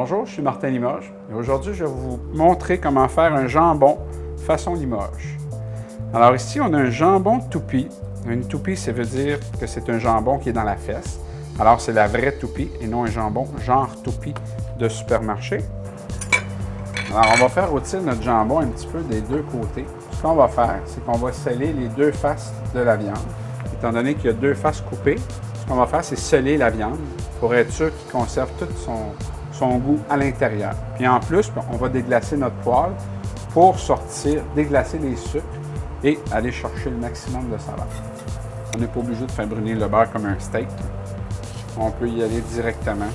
Bonjour, je suis Martin Limoges et aujourd'hui je vais vous montrer comment faire un jambon façon Limoges. Alors ici on a un jambon toupie. Une toupie, ça veut dire que c'est un jambon qui est dans la fesse. Alors c'est la vraie toupie et non un jambon genre toupie de supermarché. Alors on va faire rôtir notre jambon un petit peu des deux côtés. Ce qu'on va faire, c'est qu'on va sceller les deux faces de la viande. Étant donné qu'il y a deux faces coupées, ce qu'on va faire, c'est sceller la viande pour être sûr qu'il conserve tout son goût à l'intérieur. Puis en plus, on va déglacer notre poêle pour déglacer les sucres et aller chercher le maximum de saveur. On n'est pas obligé de faire brûler le beurre comme un steak. On peut y aller directement.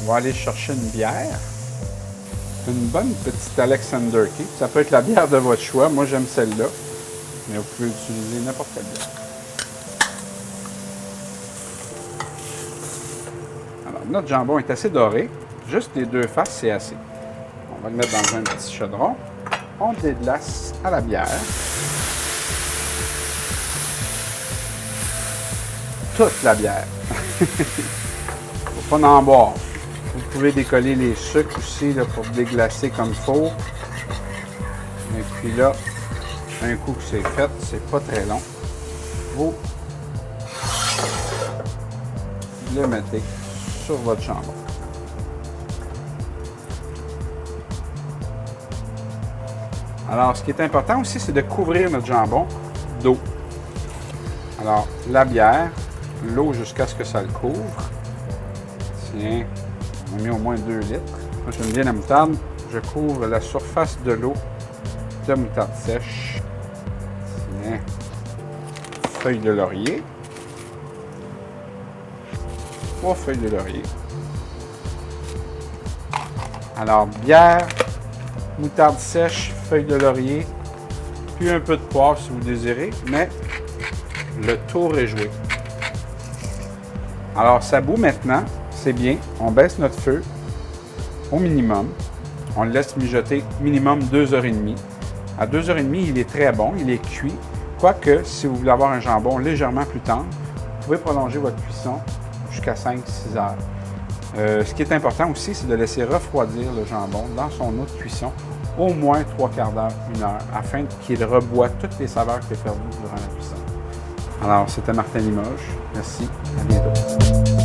On va aller chercher une bière. Une bonne petite Alexander Key. Ça peut être la bière de votre choix. Moi, j'aime celle-là. Mais vous pouvez utiliser n'importe quelle bière. Alors, notre jambon est assez doré. Juste les deux faces, c'est assez. On va le mettre dans un petit chaudron. On déglace à la bière. Toute la bière. Il ne faut pas en boire. Vous pouvez décoller les sucres aussi là, pour déglacer comme il faut. Et puis là, un coup que c'est fait, c'est pas très long. Vous le mettez sur votre jambon. Alors, ce qui est important aussi, c'est de couvrir notre jambon d'eau. Alors, la bière, l'eau jusqu'à ce que ça le couvre. Tiens. On a mis au moins 2 litres. Moi, j'aime bien la moutarde. Je couvre la surface de l'eau de moutarde sèche. Tiens. Feuilles de laurier. 3 feuilles de laurier. Alors, bière, moutarde sèche, feuilles de laurier, puis un peu de poivre si vous désirez, mais le tour est joué. Alors, ça bout maintenant. C'est bien, on baisse notre feu au minimum. On le laisse mijoter minimum 2h30. À 2h30, il est très bon, il est cuit. Quoique, si vous voulez avoir un jambon légèrement plus tendre, vous pouvez prolonger votre cuisson jusqu'à 5-6 heures. Ce qui est important aussi, c'est de laisser refroidir le jambon dans son eau de cuisson au moins 3/4 d'heure, 1 heure, afin qu'il reboie toutes les saveurs qu'il a perdues durant la cuisson. Alors, c'était Martin Limoges. Merci, à bientôt.